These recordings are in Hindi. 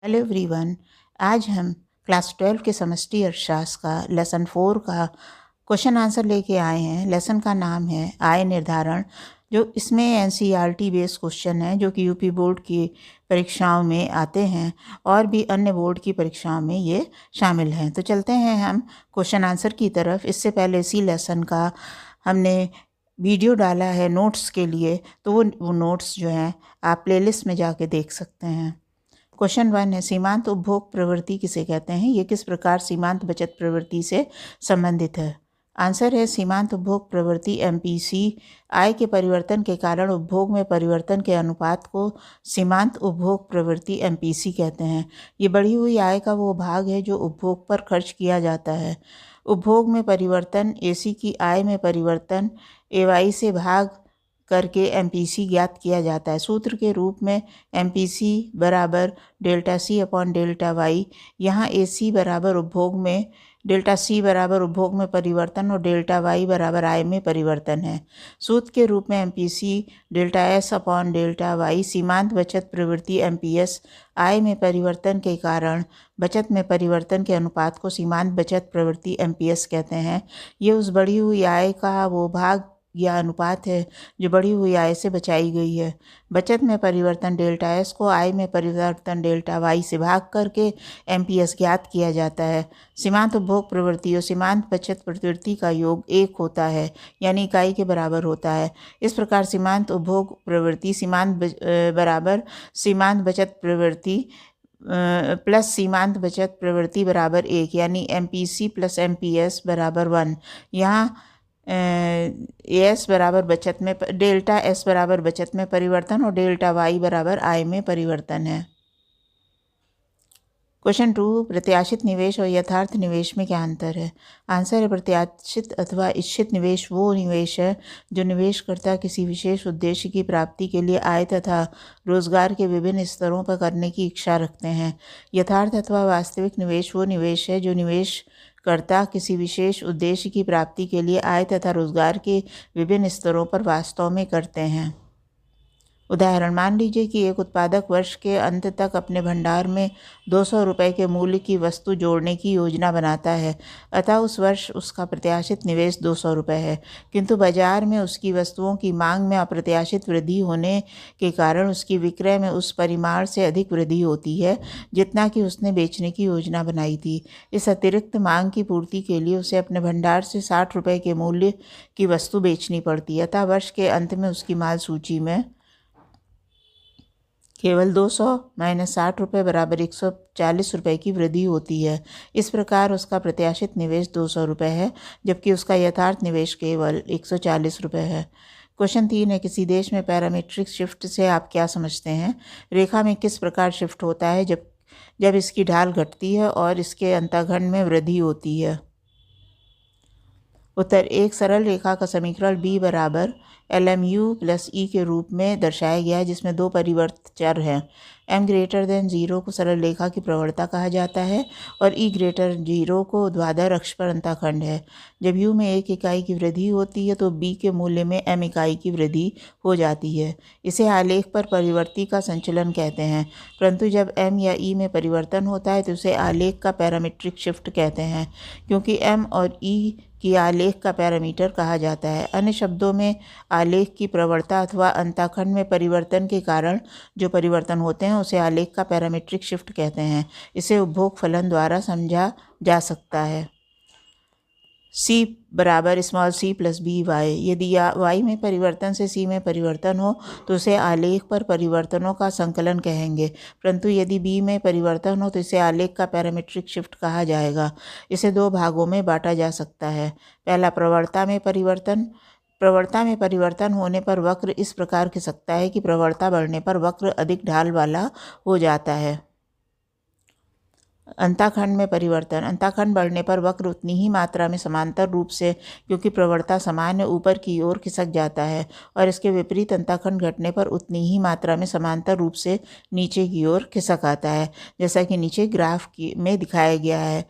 Hello everyone. आज हम क्लास 12 के समष्टि अर्थशास्त्र का लेसन 4 का क्वेश्चन आंसर लेके आए हैं। लेसन का नाम है आय निर्धारण, जो इसमें एनसीईआरटी बेस्ड क्वेश्चन है जो कि यूपी बोर्ड की परीक्षाओं में आते हैं और भी अन्य बोर्ड की परीक्षाओं में ये शामिल हैं। तो चलते हैं हम क्वेश्चन आंसर की तरफ। इससे पहले इसी लेसन का हमने वीडियो डाला है नोट्स के लिए, तो वो नोट्स जो हैं आप प्लेलिस्ट में जाके देख सकते हैं। क्वेश्चन 1 है, सीमांत उपभोग प्रवृत्ति किसे कहते हैं? ये किस प्रकार सीमांत बचत प्रवृत्ति से संबंधित है? आंसर है सीमांत उपभोग प्रवृत्ति एमपीसी आय के परिवर्तन के कारण उपभोग में परिवर्तन के अनुपात को सीमांत उपभोग प्रवृत्ति एमपीसी कहते हैं। ये बढ़ी हुई आय का वो भाग है जो उपभोग पर खर्च किया जाता है। उपभोग में परिवर्तन एसी की आय में परिवर्तन एवाई से भाग करके एमपीसी ज्ञात किया जाता है। सूत्र के रूप में एमपीसी बराबर delta C upon delta Y. यहाँ एसी बराबर उपभोग में, डेल्टा सी बराबर उपभोग में परिवर्तन और डेल्टा वाई बराबर आय में परिवर्तन है। सूत्र के रूप में MPC delta S upon delta Y सीमांत बचत प्रवृत्ति एमपीएस आय में परिवर्तन के कारण बचत में परिवर्तन के अनुपात को सीमांत बचत प्रवृत्ति एमपीएस कहते हैं। ये उस बढ़ी हुई आय का वो भाग या अनुपात है जो बढ़ी हुई आय से बचाई गई है। बचत में परिवर्तन डेल्टा एस को आय में परिवर्तन डेल्टा वाई से भाग करके एमपीएस ज्ञात किया जाता है। सीमांत उपभोग प्रवृत्ति और सीमांत बचत प्रवृत्ति का योग 1 होता है, यानी इकाई के बराबर होता है। इस प्रकार सीमांत उपभोग प्रवृत्ति बराबर सीमांत बचत प्रवृत्ति प्लस सीमांत बचत प्रवृत्ति बराबर 1, यानी एमपीसी प्लस एमपीएस बराबर 1। यहाँ एस बराबर बचत में, डेल्टा एस बराबर बचत में परिवर्तन और डेल्टा वाई बराबर आय में परिवर्तन है। क्वेश्चन 2, प्रत्याशित निवेश और यथार्थ निवेश में क्या अंतर है? आंसर है प्रत्याशित अथवा इच्छित निवेश वो निवेश है जो निवेशकर्ता किसी विशेष उद्देश्य की प्राप्ति के लिए आय तथा रोजगार के विभिन्न स्तरों पर करने की इच्छा रखते हैं। यथार्थ अथवा वास्तविक निवेश वो निवेश है जो निवेशकर्ता किसी विशेष उद्देश्य की प्राप्ति के लिए आय तथा रोजगार के विभिन्न स्तरों पर वास्तव में करते हैं। उदाहरण, मान लीजिए कि एक उत्पादक वर्ष के अंत तक अपने भंडार में 200 रुपये के मूल्य की वस्तु जोड़ने की योजना बनाता है, अतः उस वर्ष उसका प्रत्याशित निवेश 200 रुपये है। किंतु बाजार में उसकी वस्तुओं की मांग में अप्रत्याशित वृद्धि होने के कारण उसकी विक्रय में उस परिमाण से अधिक वृद्धि होती है जितना कि उसने बेचने की योजना बनाई थी। इस अतिरिक्त मांग की पूर्ति के लिए उसे अपने भंडार से 60 रुपये के मूल्य की वस्तु बेचनी पड़ती है, अतः वर्ष के अंत में उसकी माल सूची में केवल 200 माइनस 60 रुपये बराबर 140 रुपये की वृद्धि होती है। इस प्रकार उसका प्रत्याशित निवेश 200 रुपये है, जबकि उसका यथार्थ निवेश केवल 140 रुपये है। क्वेश्चन 3 है, किसी देश में पैरामीट्रिक शिफ्ट से आप क्या समझते हैं? रेखा में किस प्रकार शिफ्ट होता है जब इसकी ढाल घटती है और इसके अंतःखंड में वृद्धि होती है? उत्तर, एक सरल रेखा का समीकरण b बराबर LMU प्लस E के रूप में दर्शाया गया है, जिसमें 2 परिवर्त चर हैं। m ग्रेटर देन 0 को सरल रेखा की प्रवणता कहा जाता है और E ग्रेटर 0 को ऊर्ध्वाधर अक्ष पर अंतःखंड है। जब U में 1 इकाई की वृद्धि होती है तो B के मूल्य में m इकाई की वृद्धि हो जाती है। इसे आलेख पर परिवर्ती का संचलन कहते हैं, परंतु जब m या E में परिवर्तन होता है तो उसे आलेख का पैरामीट्रिक शिफ्ट कहते हैं, क्योंकि m और E की आलेख का पैरामीटर कहा जाता है। अन्य शब्दों में आलेख की प्रवणता अथवा अंतःखंड में परिवर्तन के कारण जो परिवर्तन होते हैं उसे आलेख का पैरामीट्रिक शिफ्ट कहते हैं। इसे उपभोग फलन द्वारा समझा जा सकता है। c बराबर small c plus B Y. यदि y में परिवर्तन से c में परिवर्तन हो तो उसे आलेख पर परिवर्तनों का संकलन कहेंगे, परंतु यदि b में परिवर्तन हो तो इसे आलेख का पैरामीट्रिक शिफ्ट कहा जाएगा। इसे 2 भागों में बांटा जा सकता है। पहला, प्रवणता में परिवर्तन। प्रवणता में परिवर्तन होने पर वक्र इस प्रकार खिसकता है कि प्रवणता बढ़ने पर वक्र अधिक ढाल वाला हो जाता है। अंतःखंड में परिवर्तन। अंतःखंड बढ़ने पर वक्र उतनी ही मात्रा में समांतर रूप से, क्योंकि प्रवणता सामान्य ऊपर की ओर खिसक जाता है, और इसके विपरीत अंतःखंड घटने पर उतनी ही मात्रा में समांतर रूप से नीचे की ओर खिसक आता है, जैसा कि नीचे ग्राफ में दिखाया गया है।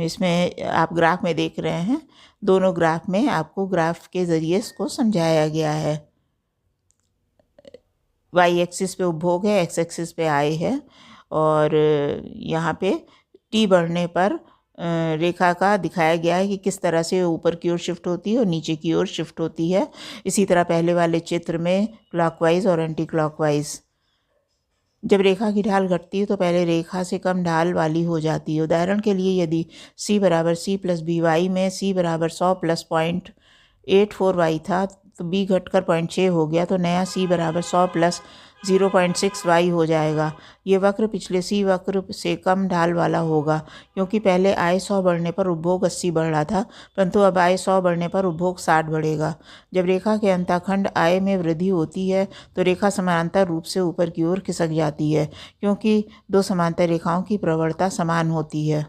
इसमें आप ग्राफ में देख रहे हैं, दोनों ग्राफ में आपको ग्राफ के ज़रिए इसको समझाया गया है। y एक्सिस पे उपभोग है, x एक्सिस पे आय है, और यहाँ पे टी बढ़ने पर रेखा का दिखाया गया है कि किस तरह से ऊपर की ओर शिफ्ट होती है और नीचे की ओर शिफ्ट होती है। इसी तरह पहले वाले चित्र में क्लॉकवाइज और एंटी क्लॉकवाइज। जब रेखा की ढाल घटती है तो पहले रेखा से कम ढाल वाली हो जाती है। उदाहरण के लिए यदि c बराबर c प्लस बी वाई में c बराबर 100 प्लस 0.84 वाई था तो b घटकर 0.6 हो गया, तो नया c बराबर 100 प्लस 0.6 वाई हो जाएगा। ये वक्र पिछले c वक्र से कम ढाल वाला होगा, क्योंकि पहले आय 100 बढ़ने पर उपभोग 80 बढ़ रहा था, परंतु अब आय 100 बढ़ने पर उपभोग 60 बढ़ेगा। जब रेखा के अंतःखंड आय में वृद्धि होती है तो रेखा समानांतर रूप से ऊपर की ओर खिसक जाती है, क्योंकि दो समांतर रेखाओं की प्रवणता समान होती है।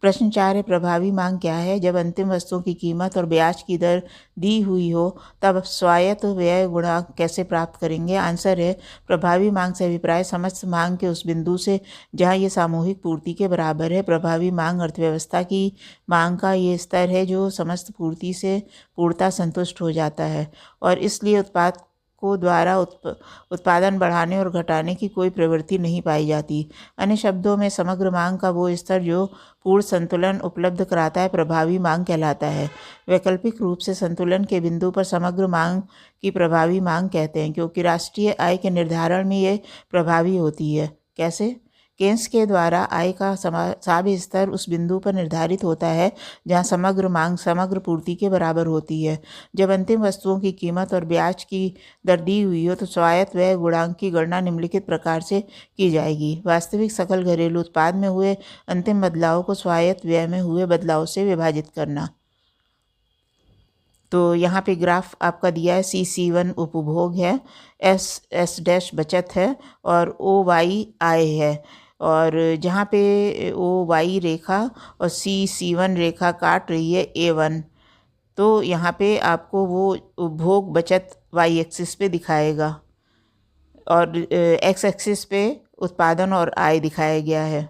प्रश्न 4 है, प्रभावी मांग क्या है? जब अंतिम वस्तुओं की कीमत और ब्याज की दर दी हुई हो तब स्वायत्त व्यय गुणांक कैसे प्राप्त करेंगे? आंसर है, प्रभावी मांग से अभिप्राय समस्त मांग के उस बिंदु से जहां ये सामूहिक पूर्ति के बराबर है। प्रभावी मांग अर्थव्यवस्था की मांग का ये स्तर है जो समस्त पूर्ति से पूर्णतः संतुष्ट हो जाता है और इसलिए उत्पाद को द्वारा उत्पादन बढ़ाने और घटाने की कोई प्रवृत्ति नहीं पाई जाती। अन्य शब्दों में समग्र मांग का वो स्तर जो पूर्ण संतुलन उपलब्ध कराता है प्रभावी मांग कहलाता है। वैकल्पिक रूप से संतुलन के बिंदु पर समग्र मांग की प्रभावी मांग कहते हैं, क्योंकि राष्ट्रीय आय के निर्धारण में ये प्रभावी होती है। कैसे? केन्स के द्वारा आय का साम्य स्तर उस बिंदु पर निर्धारित होता है जहां समग्र मांग समग्र पूर्ति के बराबर होती है। जब अंतिम वस्तुओं की कीमत और ब्याज की दर दी हुई हो तो स्वायत्त व्यय गुणांक की गणना निम्नलिखित प्रकार से की जाएगी। वास्तविक सकल घरेलू उत्पाद में हुए अंतिम बदलाव को स्वायत्त व्यय में हुए बदलाव से विभाजित करना। तो यहाँ पे ग्राफ आपका दिया है, C1 उपभोग है, S' बचत है और OY आय है। और जहाँ पे OY रेखा और C1 रेखा काट रही है A1, तो यहाँ पे आपको वो उपभोग बचत Y एक्सिस पे दिखाएगा और X एक्सिस पे उत्पादन और आय दिखाया गया है।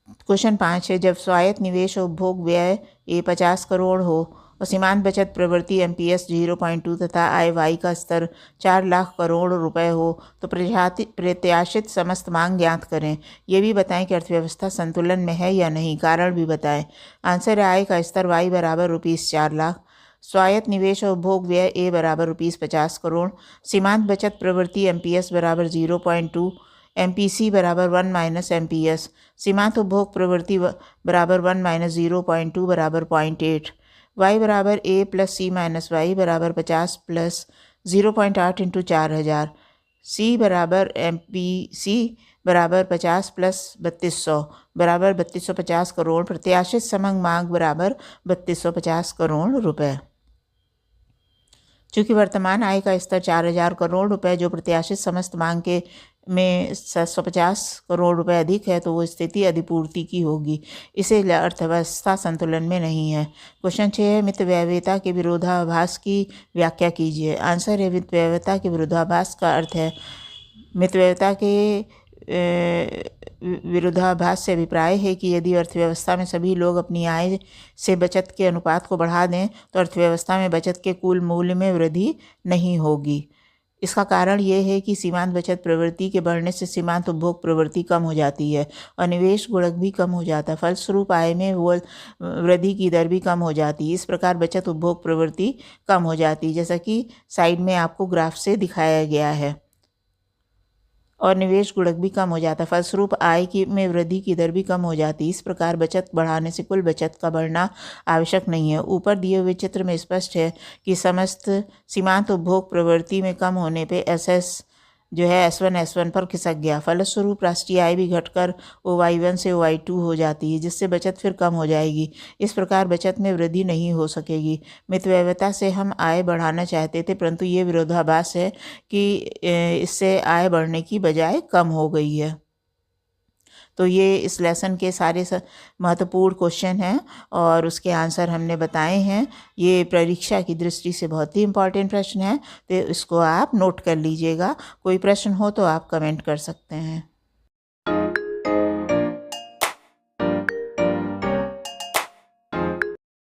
क्वेश्चन 5 है, जब स्वायत्त निवेश और उपभोग व्यय 50 करोड़ हो और सीमांत बचत प्रवृत्ति MPS 0.2 तथा आय Y का स्तर 4 लाख करोड़ रुपए हो तो प्रत्याशित समस्त मांग ज्ञात करें। ये भी बताएं कि अर्थव्यवस्था संतुलन में है या नहीं, कारण भी बताएं। आंसर है, आय का स्तर Y बराबर ₹4 लाख, स्वायत्त निवेश और उपभोग व्यय A बराबर ₹50 करोड़, सीमांत बचत प्रवृत्ति MPS बराबर 0.2, MPC बराबर 1 माइनस MPS, सीमांत उपभोग प्रवृत्ति बराबर 1 माइनस 0.2 बराबर 0.8, y बराबर A प्लस C माइनस वाई बराबर 50 प्लस 0.8 इंटू 4000, C बराबर MPC बराबर 50 प्लस 3200 बराबर 3250 करोड़, प्रत्याशित समग्र मांग बराबर 3250 करोड़ रुपए। चूँकि वर्तमान आय का स्तर 4000 करोड़ रुपए जो प्रत्याशित समस्त मांग के में 750 करोड़ रुपए अधिक है, तो वो स्थिति अधिपूर्ति की होगी, इसे अर्थव्यवस्था संतुलन में नहीं है। क्वेश्चन 6 है, मितव्ययिता के विरोधाभास की व्याख्या कीजिए। आंसर है, मितव्ययिता के विरोधाभास का अर्थ है, मितव्ययिता के विरोधाभास से अभिप्राय है कि यदि अर्थव्यवस्था में सभी लोग अपनी आय से बचत के अनुपात को बढ़ा दें तो अर्थव्यवस्था में बचत के कुल मूल्य में वृद्धि नहीं होगी। इसका कारण ये है कि सीमांत बचत प्रवृत्ति के बढ़ने से सीमांत उपभोग प्रवृत्ति कम हो जाती है और निवेश गुणक भी कम हो जाता है, फलस्वरूप आय में वृद्धि की दर भी कम हो जाती है। इस प्रकार बचत उपभोग प्रवृत्ति कम हो जाती है, जैसा कि साइड में आपको ग्राफ से दिखाया गया है, और निवेश गुणक भी कम हो जाता है, फलस्वरूप आय की में वृद्धि की दर भी कम हो जाती है। इस प्रकार बचत बढ़ाने से कुल बचत का बढ़ना आवश्यक नहीं है। ऊपर दिए हुए चित्र में स्पष्ट है कि समस्त सीमांत उपभोग प्रवृत्ति में कम होने पे SS जो है S1 पर खिसक गया, फलस्वरूप राष्ट्रीय आय भी घटकर OY1 से OY2 हो जाती है, जिससे बचत फिर कम हो जाएगी। इस प्रकार बचत में वृद्धि नहीं हो सकेगी। मितव्ययिता से हम आय बढ़ाना चाहते थे, परंतु ये विरोधाभास है कि इससे आय बढ़ने की बजाय कम हो गई है। तो ये इस लेसन के सारे महत्वपूर्ण क्वेश्चन हैं और उसके आंसर हमने बताए हैं। ये परीक्षा की दृष्टि से बहुत ही इम्पॉर्टेंट प्रश्न है, तो इसको आप नोट कर लीजिएगा। कोई प्रश्न हो तो आप कमेंट कर सकते हैं।